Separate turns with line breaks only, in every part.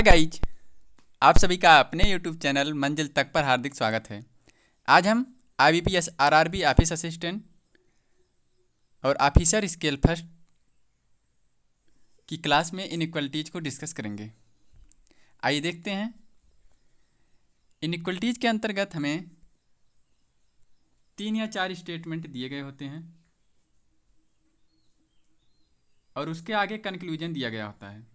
Hi guys, आप सभी का अपने यूट्यूब चैनल मंजिल तक पर हार्दिक स्वागत है। आज हम IBPS RRB ऑफिस असिस्टेंट और ऑफिसर स्केल फर्स्ट की क्लास में इनइक्वलिटीज़ को डिस्कस करेंगे। आइए देखते हैं। इनइक्वलिटीज़ के अंतर्गत हमें 3 या 4 स्टेटमेंट दिए गए होते हैं और उसके आगे कंक्लूजन दिया गया होता है।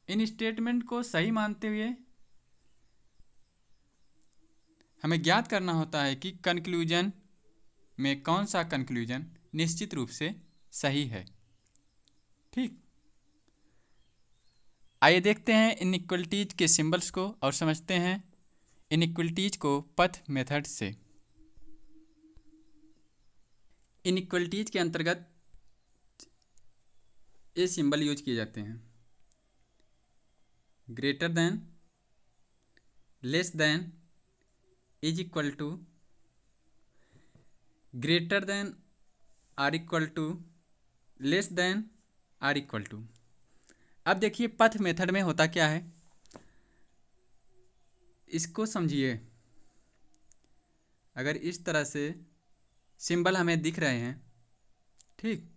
इन स्टेटमेंट को सही मानते हुए हमें ज्ञात करना होता है कि कंक्लूजन में कौन सा कंक्लूजन निश्चित रूप से सही है। ठीक, आइए देखते हैं इनइक्वलिटीज के सिंबल्स को और समझते हैं इनइक्वलिटीज को पथ मेथड से। इनइक्वलिटीज के अंतर्गत ये सिंबल यूज किए जाते हैं: greater than, less than, is equal to, greater than or equal to, less than or equal to. अब देखिए पथ मेथड में होता क्या है, इसको समझिए। अगर इस तरह से सिंबल हमें दिख रहे हैं, ठीक,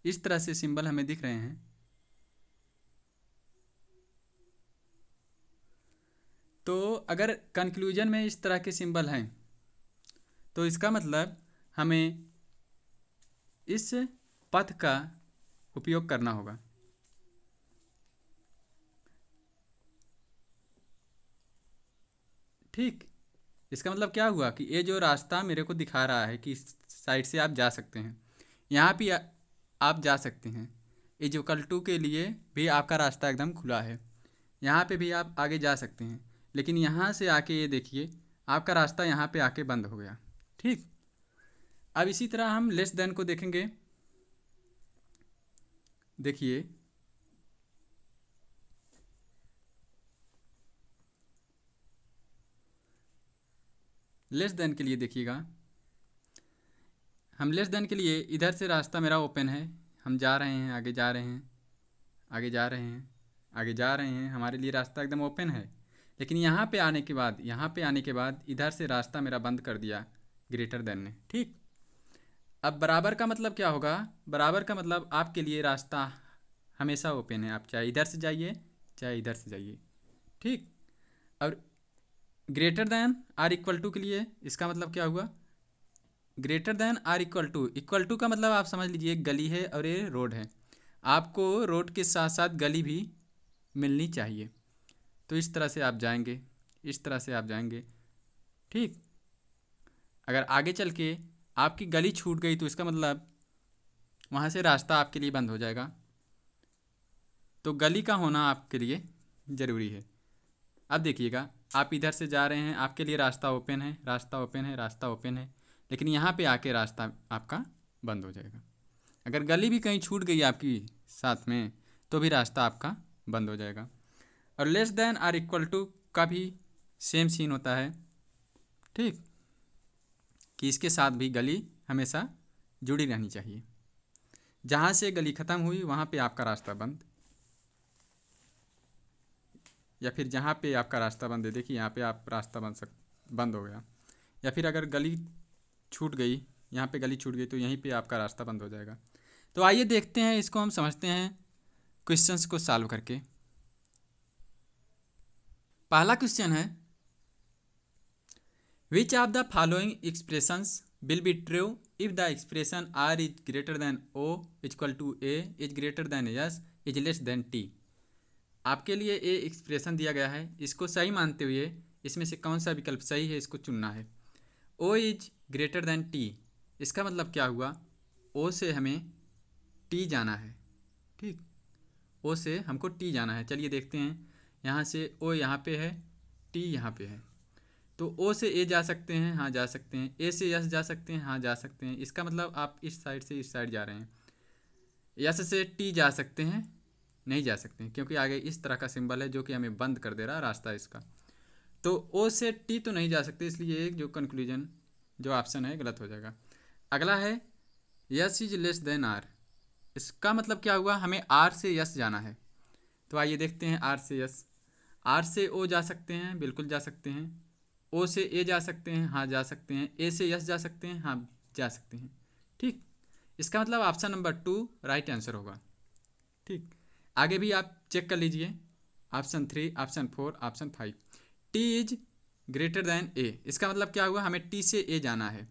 इस तरह से सिंबल हमें दिख रहे हैं, तो अगर कंक्लूजन में इस तरह के सिंबल हैं तो इसका मतलब हमें इस पथ का उपयोग करना होगा। ठीक, इसका मतलब क्या हुआ कि ये जो रास्ता मेरे को दिखा रहा है कि इस साइड से आप जा सकते हैं, यहाँ भी आप जा सकते हैं, इक्वल टू के लिए भी आपका रास्ता एकदम खुला है, यहाँ पे भी आप आगे जा सकते हैं। लेकिन यहाँ से आके ये देखिए आपका रास्ता यहाँ पे आके बंद हो गया। ठीक, अब इसी तरह हम लेस देन को देखेंगे। देखिए लेस देन के लिए देखिएगा, हम लेस देन के लिए इधर से रास्ता मेरा ओपन है, हम जा रहे हैं, आगे जा रहे हैं, आगे जा रहे हैं, आगे जा रहे हैं, हमारे लिए रास्ता एकदम ओपन है। लेकिन यहाँ पे आने के बाद, यहाँ पे आने के बाद इधर से रास्ता मेरा बंद कर दिया ग्रेटर देन ने। ठीक, अब बराबर का मतलब क्या होगा? बराबर का मतलब आपके लिए रास्ता हमेशा ओपन है, आप चाहे इधर से जाइए चाहे इधर से जाइए। ठीक, और greater than or equal to के लिए इसका मतलब क्या हुआ? Greater than or equal to का मतलब आप समझ लीजिए एक गली है और ये रोड है, आपको रोड के साथ साथ गली भी मिलनी चाहिए। तो इस तरह से आप जाएंगे, इस तरह से आप जाएंगे। ठीक, अगर आगे चल के आपकी गली छूट गई तो इसका मतलब वहाँ से रास्ता आपके लिए बंद हो जाएगा। तो गली का होना आपके लिए ज़रूरी है। अब देखिएगा, आप इधर से जा रहे हैं, आपके लिए रास्ता ओपन है, रास्ता ओपन है, रास्ता ओपन है, लेकिन यहाँ पे आके रास्ता आपका बंद हो जाएगा। अगर गली भी कहीं छूट गई आपकी साथ में तो भी रास्ता आपका बंद हो जाएगा। और less than or equal to का भी सेम सीन होता है। ठीक, कि इसके साथ भी गली हमेशा जुड़ी रहनी चाहिए, जहाँ से गली ख़त्म हुई वहाँ पे आपका रास्ता बंद, या फिर जहाँ पे आपका रास्ता बंद है, देखिए यहाँ पे आप रास्ता बंद हो गया। या फिर अगर गली छूट गई, यहाँ पे गली छूट गई तो यहीं पे आपका रास्ता बंद हो जाएगा। तो आइए देखते हैं, इसको हम समझते हैं क्वेश्चंस को सॉल्व करके। पहला क्वेश्चन है, which of the following expressions will be true if the expression R is greater than O equal to A is greater than S is less than T. आपके लिए ए एक्सप्रेशन दिया गया है, इसको सही मानते हुए इसमें से कौन सा विकल्प सही है इसको चुनना है। O is greater than T, इसका मतलब क्या हुआ? ओ से हमें टी जाना है। ठीक, ओ से हमको टी जाना है। चलिए देखते हैं, यहाँ से ओ यहाँ पे है, टी यहाँ पे है, तो ओ से ए जा सकते हैं, हाँ जा सकते हैं। ए से यस जा सकते हैं, हाँ जा सकते हैं। इसका मतलब आप इस साइड से इस साइड जा रहे हैं। यस से टी जा सकते हैं, नहीं जा सकते हैं, क्योंकि आगे इस तरह का सिंबल है जो कि हमें बंद कर दे रहा है रास्ता इसका। तो ओ से टी तो नहीं जा सकते, इसलिए एक जो कंक्लूजन जो ऑप्शन है गलत हो जाएगा। अगला है yes is less than R. इसका मतलब क्या हुआ, हमें आर से यस जाना है। तो आइए देखते हैं आर से यस। आर से ओ जा सकते हैं, बिल्कुल जा सकते हैं। ओ से ए जा सकते हैं, हाँ जा सकते हैं। ए से यस जा सकते हैं, हाँ जा सकते हैं। ठीक, इसका मतलब ऑप्शन नंबर 2 राइट आंसर होगा। ठीक, आगे भी आप चेक कर लीजिए। Option 3, option 4, option 5। T is greater than a, इसका मतलब क्या हुआ, हमें टी से ए जाना है।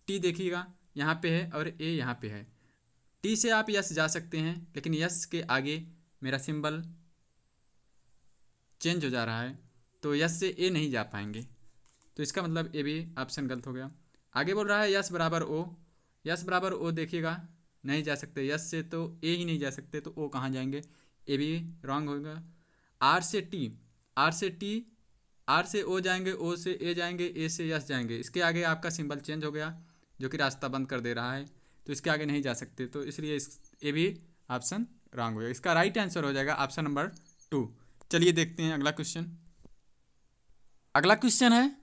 टी देखिएगा यहाँ पे है और ए यहाँ पे है। टी से आप यस जा सकते हैं, लेकिन यस के आगे मेरा सिंबल चेंज हो जा रहा है, तो यस से ए नहीं जा पाएंगे। तो इसका मतलब ए भी ऑप्शन गलत हो गया। आगे बोल रहा है यस बराबर ओ। यस बराबर ओ देखिएगा, नहीं जा सकते। यस से तो ए ही नहीं जा सकते, तो ओ कहाँ जाएंगे, ए भी रॉन्ग होगा। आर से टी, आर से टी, आर से ओ जाएंगे, ओ से ए जाएंगे, ए से यस जाएंगे। इसके आगे आपका सिंबल चेंज हो गया, जो कि रास्ता बंद कर दे रहा है, तो इसके आगे नहीं जा सकते। तो इसलिए इस ए भी ऑप्शन रॉन्ग हो गया। इसका राइट आंसर हो जाएगा ऑप्शन नंबर 2। चलिए देखते हैं अगला क्वेश्चन। अगला क्वेश्चन है,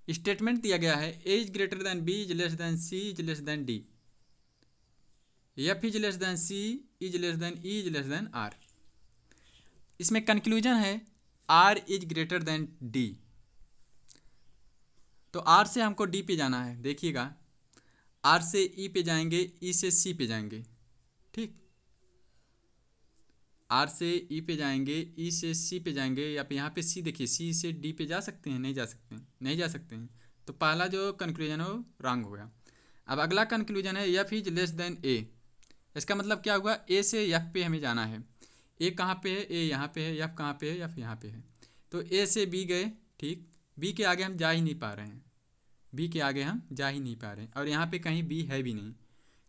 स्टेटमेंट दिया गया है ए is greater than b is less than c is less than d, f is less than c is less than e is less than r. इसमें कंक्लूजन है r is greater than d. तो r से हमको D पे जाना है। देखिएगा, are से ई पे जाएंगे, ई से सी पे जाएंगे। ठीक, आर से ई पे जाएंगे, ई से सी पे जाएंगे, या यहाँ पे सी देखिए, सी से डी पे जा सकते हैं, नहीं जा सकते हैं, नहीं जा सकते हैं। तो पहला जो कंक्लूजन है वो रॉन्ग हो गया। अब अगला कंक्लूजन है एफ इज लेस देन ए। इसका मतलब क्या हुआ, ए से एफ पे हमें जाना है। ए कहाँ पे है, ए यहाँ पे है। एफ कहाँ पे है, एफ यहाँ पे है। तो ए से बी गए, ठीक, बी के आगे हम जा ही नहीं पा रहे हैं, बी के आगे हम जा ही नहीं पा रहे हैं, और यहाँ पे कहीं बी है भी नहीं।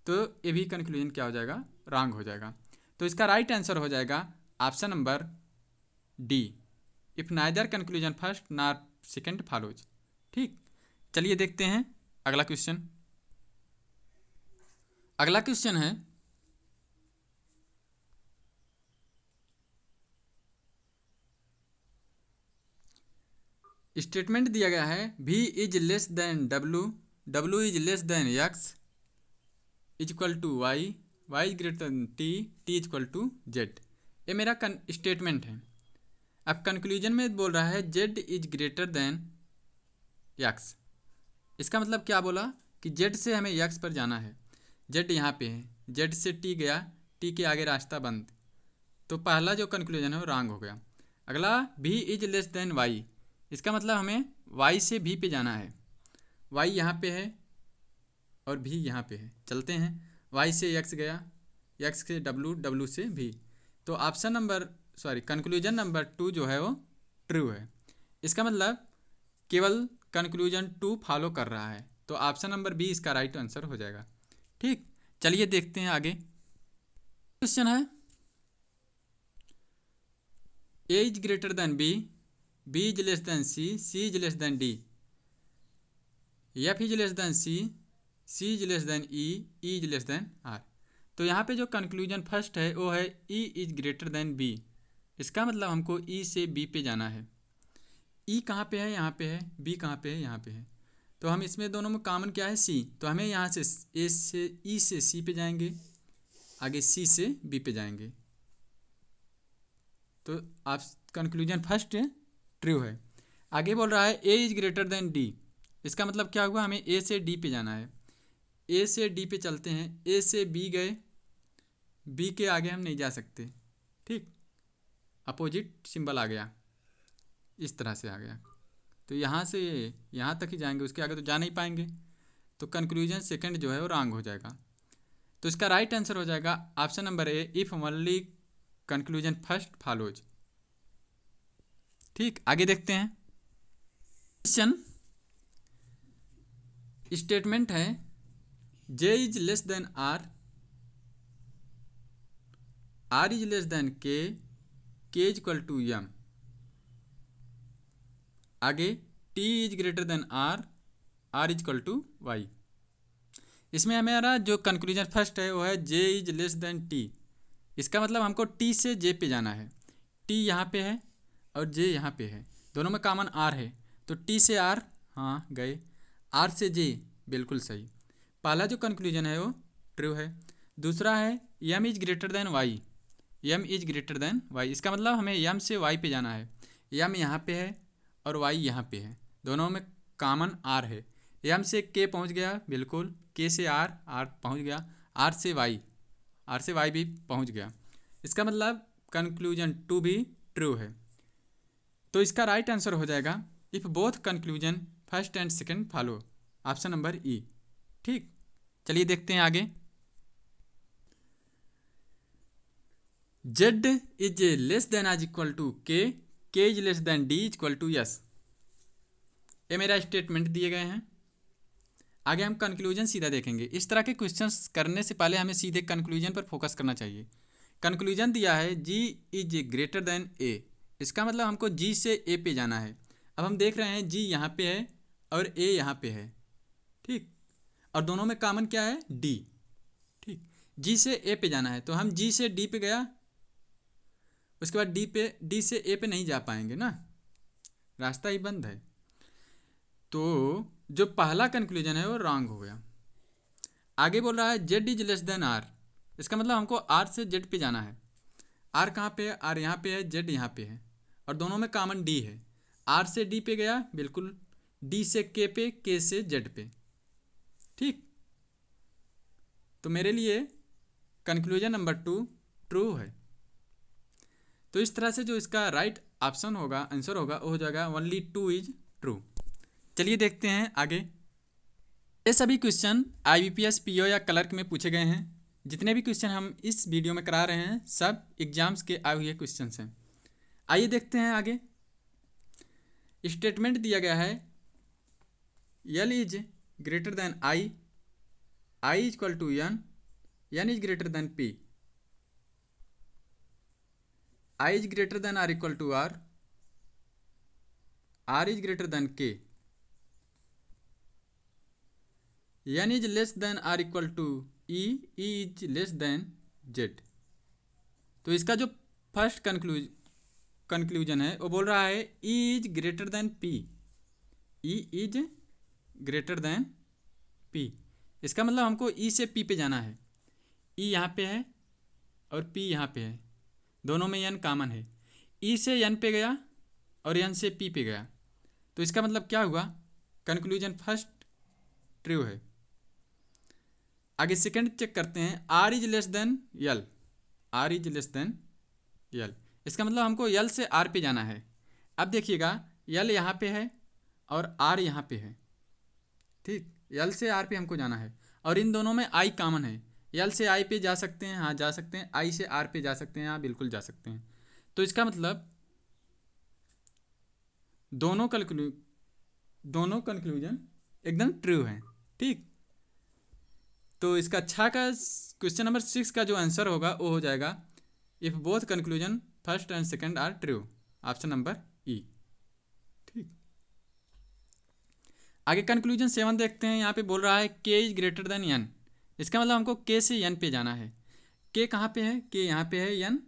तो ये भी कंक्लूजन क्या हो जाएगा, रॉन्ग हो जाएगा। तो इसका राइट आंसर हो जाएगा option number D, if neither conclusion first nor second follows. ठीक, चलिए देखते हैं अगला क्वेश्चन। अगला क्वेश्चन है, स्टेटमेंट दिया गया है v is less than w, w is less than x is equal to y, y is greater than t, t is equal to z। ये मेरा स्टेटमेंट है। अब कंक्लूजन में बोल रहा है z is greater then x। इसका मतलब क्या बोला कि z से हमें x पर जाना है। z यहाँ पे है, z से t गया, t के आगे रास्ता बंद। तो पहला जो कंक्लूजन है वो रॉन्ग हो गया। अगला v is less than y, इसका मतलब हमें y से v पे जाना है। y यहाँ पे है और v यहाँ पे है। चलते हैं, y से x गया, x से w, w से v। तो ऑप्शन नंबर कंक्लूजन नंबर 2 जो है वो ट्रू है। इसका मतलब केवल कंक्लूजन 2 फॉलो कर रहा है। तो ऑप्शन नंबर बी इसका राइट आंसर हो जाएगा। ठीक, चलिए देखते हैं आगे। क्वेश्चन है ए is greater than b, b is less than c, c is less than d, f is less than c, c is less than e, e is less than r. तो यहाँ पे जो कंक्लूजन फर्स्ट है वो है e is greater than b. इसका मतलब हमको ई से बी पे जाना है। ई कहाँ पे है, यहाँ पे है। बी कहाँ पे है, यहाँ पे है। तो हम इसमें दोनों में कॉमन क्या है, सी। तो हमें यहाँ से ए से ई से सी पे जाएंगे, आगे सी से बी पे जाएंगे। तो आप कंक्लूजन फर्स्ट ट्रू है। आगे बोल रहा है ए इज ग्रेटर देन डी। इसका मतलब क्या हुआ, हमें ए से डी पे जाना है। ए से डी पे चलते हैं, ए से बी गए, बी के आगे हम नहीं जा सकते। ठीक, अपोजिट सिंबल आ गया, इस तरह से आ गया। तो यहाँ से यहाँ तक ही जाएंगे, उसके आगे तो जा नहीं पाएंगे। तो कंक्लूजन सेकंड जो है वो रॉन्ग हो जाएगा। तो इसका राइट आंसर हो जाएगा option number a, if only conclusion first follows. ठीक, आगे देखते हैं। क्वेश्चन स्टेटमेंट है j is less than r, r is less than k, k is equal to m. आगे t is greater than r, r is equal to y. इसमें हमारा जो conclusion first है वो है j is less than T. इसका मतलब हमको टी से जे पे जाना है। टी यहाँ पे है और जे यहाँ पे है, दोनों में कॉमन आर है। तो टी से आर, हाँ गए, आर से जे, बिल्कुल सही। पहला जो कंक्लूजन है वो ट्रू है। दूसरा है m is greater than y, m is greater than y, इसका मतलब हमें यम से वाई पे जाना है। यम यहाँ पे है और वाई यहाँ पे है, दोनों में कॉमन आर है। यम से के पहुँच गया बिल्कुल, के से आर, आर पहुँच गया, आर से वाई, आर से वाई भी पहुँच गया। इसका मतलब कंक्लूजन टू भी ट्रू है। तो इसका राइट आंसर हो जाएगा if both conclusion first and second follow, option number E. ठीक, चलिए देखते हैं आगे। Z is less than R equal to K is less than D is equal to S, ये मेरा स्टेटमेंट दिए गए हैं। आगे हम कंक्लूजन सीधा देखेंगे। इस तरह के क्वेश्चंस करने से पहले हमें सीधे कंक्लूजन पर फोकस करना चाहिए। कंक्लूजन दिया है जी इज ग्रेटर देन ए, इसका मतलब हमको जी से ए पे जाना है। अब हम देख रहे हैं जी यहाँ पे है और ए यहाँ पे है, ठीक, और दोनों में कॉमन क्या है, डी। ठीक, जी से ए पे जाना है तो हम जी से डी पे गया, उसके बाद डी से ए पे नहीं जा पाएंगे ना, रास्ता ही बंद है। तो जो पहला कंक्लूजन है वो रॉन्ग हो गया। आगे बोल रहा है Z is less than R, इसका मतलब हमको आर से जेड पे जाना है। आर कहाँ पे है, आर यहाँ पे है, जेड यहाँ पे है, और दोनों में कॉमन डी है। आर से डी पे गया बिल्कुल, डी से के पे, के से जेड पे। ठीक, तो मेरे लिए कंक्लूजन नंबर 2 ट्रू है। तो इस तरह से जो इसका राइट ऑप्शन होगा, आंसर होगा, वो हो जाएगा ओनली 2 इज ट्रू। चलिए देखते हैं आगे। ये सभी क्वेश्चन IBPS PO या क्लर्क में पूछे गए हैं। जितने भी क्वेश्चन हम इस वीडियो में करा रहे हैं सब एग्जाम्स के आए हुए क्वेश्चन हैं। आइए देखते हैं आगे। स्टेटमेंट दिया गया है L is greater than I, I is equal to N, N is greater than P, I is greater than R equal to R, R is greater than K, N is less than R equal to E, E is less than Z। तो इसका जो first conclusion है वो बोल रहा है E is greater than P, E is greater than P। इसका मतलब हमको E से P पे जाना है। E यहाँ पे है और P यहाँ पे है, दोनों में N कॉमन है। E से N पे गया और N से P पे गया, तो इसका मतलब क्या हुआ, कंक्लूजन फर्स्ट ट्रू है। आगे सेकंड चेक करते हैं, R is less then L, R is less then L, इसका मतलब हमको L से R पे जाना है। अब देखिएगा L यहाँ पे है और R यहाँ पे है, ठीक, L से R पे हमको जाना है और इन दोनों में I कॉमन है। L से I पे जा सकते हैं, हाँ जा सकते हैं, I से R पे जा सकते हैं, हाँ बिल्कुल जा सकते हैं। तो इसका मतलब दोनों कंक्लूजन एकदम ट्रू हैं। ठीक, तो इसका अच्छा का क्वेश्चन नंबर 6 का जो आंसर होगा वो हो जाएगा if both conclusion first and second are true, option number E. ठीक, आगे कंक्लूजन 7 देखते हैं। यहाँ पे बोल रहा है के इज ग्रेटर देन एन, इसका मतलब हमको के से एन पे जाना है। के कहाँ पे है, के यहाँ पे है, एन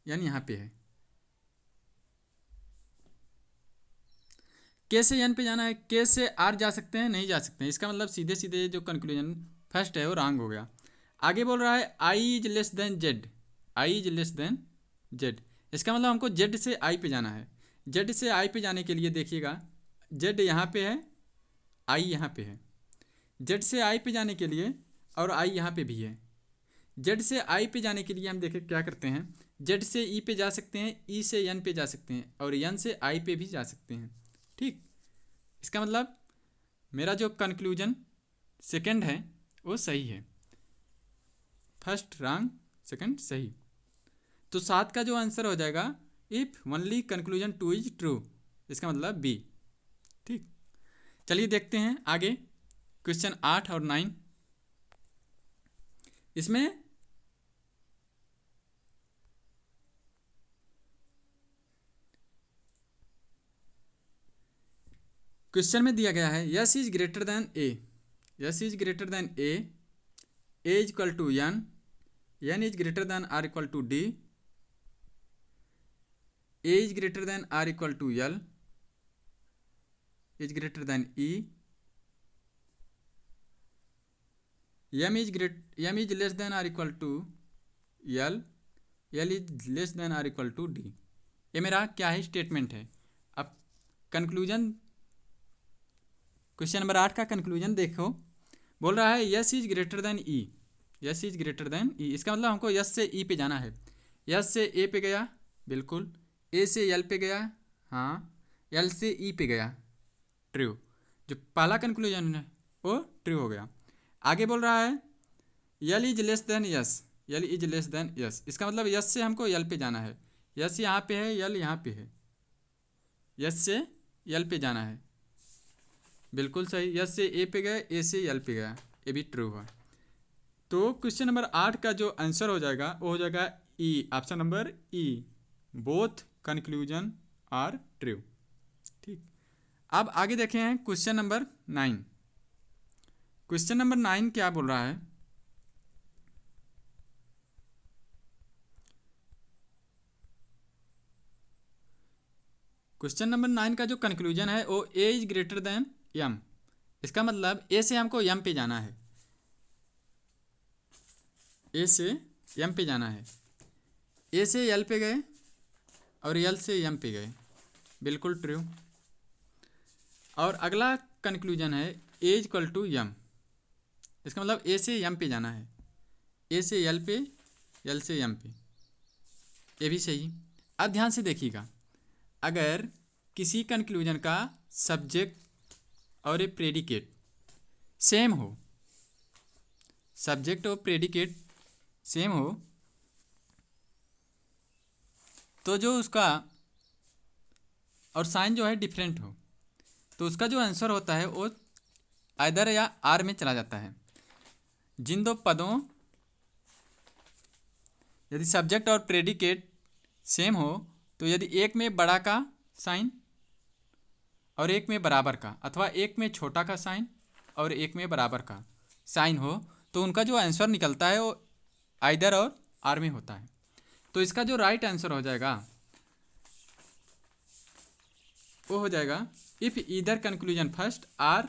यहाँ पे है। के से एन पे जाना है, के से आर जा सकते हैं, नहीं जा सकते हैं, इसका मतलब सीधे सीधे जो कंक्लूजन फर्स्ट है वो रॉन्ग हो गया। आगे बोल रहा है I is less than z, I is less than z, इसका मतलब हमको जेड से आई पे जाना है। जेड से आई पे जाने के लिए देखिएगा जेड यहाँ पे है, आई यहाँ पे है। जेड से आई पे जाने के लिए और आई यहाँ पे भी है। जेड से आई पे जाने के लिए हम देखें क्या करते हैं, जेड से ई पे जा सकते हैं, ई से एन पे जा सकते हैं और एन से आई पे भी जा सकते हैं। ठीक, इसका मतलब मेरा जो कंक्लूजन सेकंड है वो सही है, फर्स्ट रॉन्ग सेकंड सही। तो 7 का जो आंसर हो जाएगा if only conclusion 2 is true, इसका मतलब बी। ठीक, चलिए देखते हैं आगे क्वेश्चन 8 और 9। इसमें क्वेश्चन में दिया गया है yes is greater than A, S is greater than A is equal to N, N is greater than or equal to D, A is greater than or equal to L, is greater than E, M is less than or equal to L, L is less than or equal to D. ये मेरा क्या है, statement है। अब conclusion, question number 8 का conclusion देखो, बोल रहा है yes is greater than e, s is greater than e. इसका मतलब हमको यस से ई पे जाना है। यस से ए पे गया, बिल्कुल। ए से एल पे गया, हाँ। एल से ई पे गया, ट्रू। जो पहला कंक्लूजन है वो ट्रू हो गया। आगे बोल रहा है L is less then yes, L is less then yes. इसका मतलब यस से हमको एल पे जाना है। यस यहाँ पे है, एल यहाँ पे है, यस से एल पे जाना है, बिल्कुल सही। यस से ए पे गए, ए से एल पे गया, ये भी ट्रू हुआ। तो क्वेश्चन नंबर 8 का जो आंसर हो जाएगा वो हो जाएगा e, option number e, both conclusion are true. ठीक, अब आगे देखें हैं क्वेश्चन नंबर 9। क्वेश्चन नंबर 9 क्या बोल रहा है, क्वेश्चन नंबर 9 का जो कंक्लूजन है वो ए इज ग्रेटर देन एम। इसका मतलब ए से हमको एम पे जाना है, ए से एम पे जाना है। ए से एल पे गए और एल से एम पे गए, बिल्कुल ट्रू। और अगला कंक्लूजन है ए इक्वल टू एम। इसका मतलब ए से एम पे जाना है, ए से एल पे, एल से एम पे, ये भी सही। अब ध्यान से देखिएगा, अगर किसी कंक्लूजन का सब्जेक्ट और ए प्रेडिकेट सेम हो, सब्जेक्ट और प्रेडिकेट सेम हो, तो जो उसका और साइन जो है डिफरेंट हो, तो उसका जो आंसर होता है वो आइदर या आर में चला जाता है। जिन दो पदों, यदि सब्जेक्ट और प्रेडिकेट सेम हो, तो यदि एक में बड़ा का साइन और एक में बराबर का, अथवा एक में छोटा का साइन और एक में बराबर का साइन हो, तो उनका जो आंसर निकलता है वो आइदर और आर में होता है। तो इसका जो राइट आंसर हो जाएगा वो हो जाएगा if either conclusion first or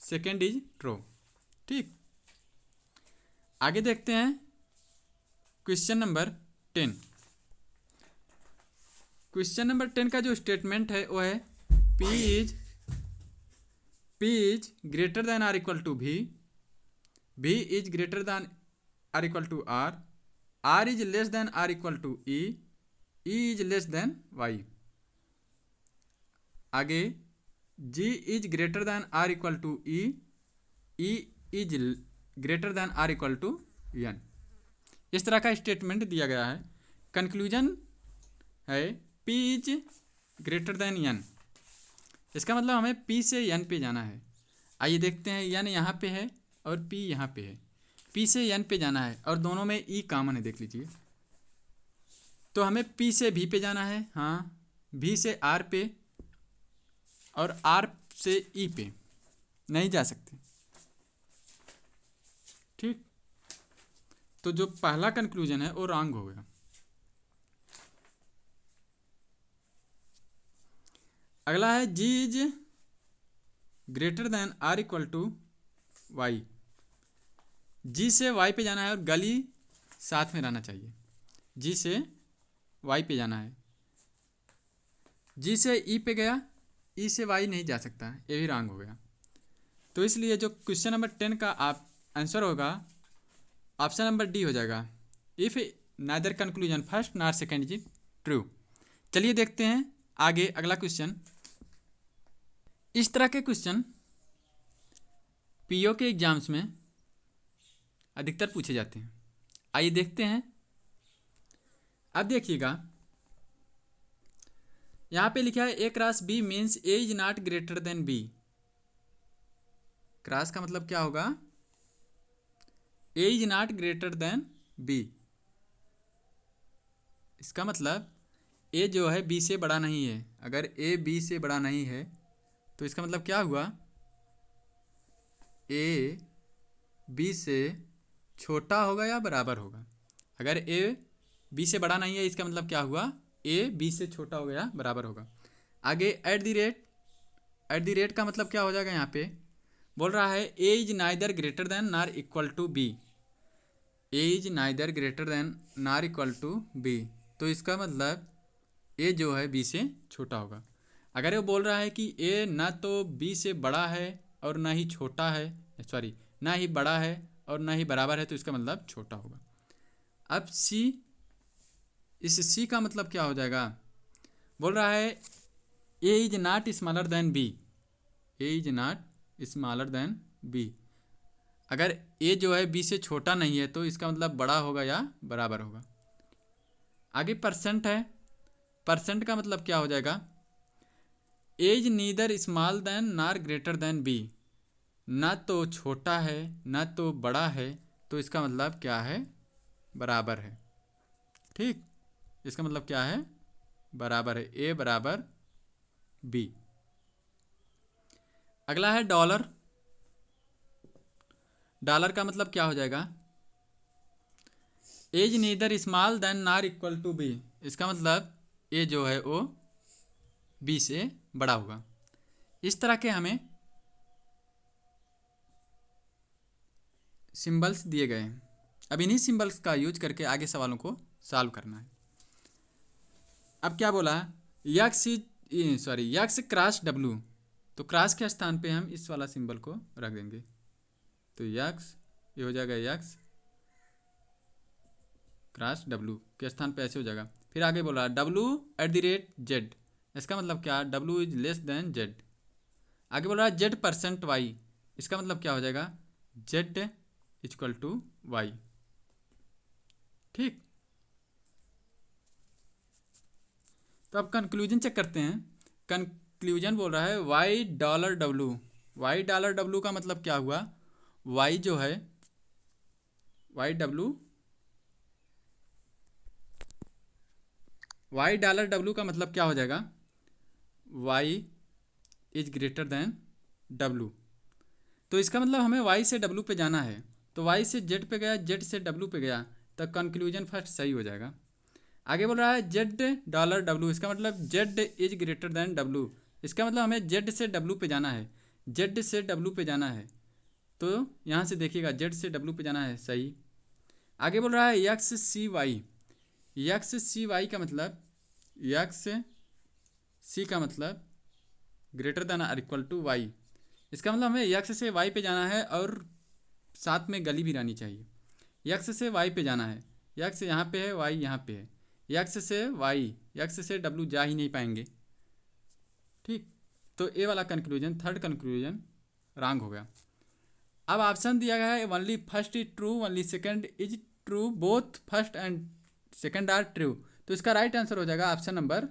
second is true. ठीक, आगे देखते हैं क्वेश्चन नंबर 10। क्वेश्चन नंबर 10 का जो स्टेटमेंट है वो है P is greater than or equal to V, V is greater than or equal to R is less than or equal to E is less than Y। आगे G is greater than or equal to E is greater than or equal to N। इस तरह का statement दिया गया है। Conclusion है P is greater then N। इसका मतलब हमें P से N पे जाना है। आइए देखते हैं, N यहाँ पे है और P यहाँ पे है, P से N पे जाना है और दोनों में E कॉमन है, देख लीजिए। तो हमें P से V पे जाना है, हाँ, V से R पे और R से E पे नहीं जा सकते। ठीक, तो जो पहला कंक्लूजन है वो रॉन्ग हो गया। अगला है G is greater than or equal to y. G से Y पे जाना है और गली साथ में रहना चाहिए। G से Y पे जाना है, G से E पे गया, E से Y नहीं जा सकता, ये भी रॉन्ग हो गया। तो इसलिए जो क्वेश्चन नंबर 10 का आप आंसर होगा ऑप्शन नंबर डी हो जाएगा, if neither conclusion first nor second is true. चलिए देखते हैं आगे अगला क्वेश्चन। इस तरह के क्वेश्चन पीओ के एग्जाम्स में अधिकतर पूछे जाते हैं। आइए देखते हैं। अब देखिएगा, यहाँ पे लिखा है a cross b means a is not greater than b. Cross का मतलब क्या होगा, a is not greater than b. इसका मतलब ए जो है बी से बड़ा नहीं है। अगर ए बी से बड़ा नहीं है तो इसका मतलब क्या हुआ, ए बी से छोटा होगा या बराबर होगा। अगर ए बी से बड़ा नहीं है इसका मतलब क्या हुआ, ए बी से छोटा होगा या बराबर होगा। आगे एट द रेट का मतलब क्या हो जाएगा यहाँ पे, बोल रहा है ए is neither greater than nor equal to B, A is neither greater than nor equal to B. तो इसका मतलब ए जो है बी से छोटा होगा। अगर वो बोल रहा है कि ए ना तो बी से बड़ा है और ना ही छोटा है, सॉरी ना ही बड़ा है और ना ही बराबर है, तो इसका मतलब छोटा होगा। अब सी, इस सी का मतलब क्या हो जाएगा, बोल रहा है ए is not smaller than b, A is not smaller than b. अगर ए जो है बी से छोटा नहीं है तो इसका मतलब बड़ा होगा या बराबर होगा। आगे परसेंट है, परसेंट का मतलब क्या हो जाएगा, ए इज नीदर स्मॉल देन नार ग्रेटर देन बी, ना तो छोटा है ना तो बड़ा है, तो इसका मतलब क्या है, बराबर है। ठीक, इसका मतलब क्या है, बराबर है, ए बराबर बी। अगला है डॉलर। डॉलर का मतलब क्या हो जाएगा, as neither small then nor equal to B, इसका मतलब ए जो है वो बी से बड़ा होगा। इस तरह के हमें सिंबल्स दिए गए हैं। अब इन्हीं सिंबल्स का यूज करके आगे सवालों को सॉल्व करना है। अब क्या बोला, यक्स यक्स क्रॉस डब्लू, तो क्रॉस के स्थान पे हम इस वाला सिंबल को रख देंगे, तो यक्स ये हो जाएगा यक्स क्रॉस डब्लू के स्थान पे ऐसे हो जाएगा। फिर आगे बोला W@Z, इसका मतलब क्या, W is less than Z। आगे बोल रहा है Z%Y, इसका मतलब क्या हो जाएगा, Z इक्वल टू Y। ठीक, तो अब कंक्लूजन चेक करते हैं। कंक्लूजन बोल रहा है $W, $W का मतलब क्या हुआ, Y जो है $W का मतलब क्या हो जाएगा, Y is greater then W। तो इसका मतलब हमें Y से W पे जाना है, तो Y से Z पे गया, Z से W पे गया, तो कंक्लूजन फर्स्ट सही हो जाएगा। आगे बोल रहा है $W, इसका मतलब Z is greater then W, इसका मतलब हमें Z से W पे जाना है, Z से W पे जाना है, तो यहाँ से देखिएगा Z से W पे जाना है, सही। आगे बोल रहा है XCY का मतलब XC का मतलब greater than or equal to y, इसका मतलब हमें यक्स से वाई पे जाना है और साथ में गली भी रहनी चाहिए। यक्स से वाई पे जाना है, यक्स यहाँ पे है, वाई यहाँ पे है, यक्स से वाई, यक्स से डब्लू जा ही नहीं पाएंगे। ठीक, तो ए वाला कंक्लूजन, थर्ड कंक्लूजन रॉन्ग हो गया। अब ऑप्शन दिया गया है only first is true, only second is true, both first and second are true, तो इसका राइट आंसर हो जाएगा ऑप्शन नंबर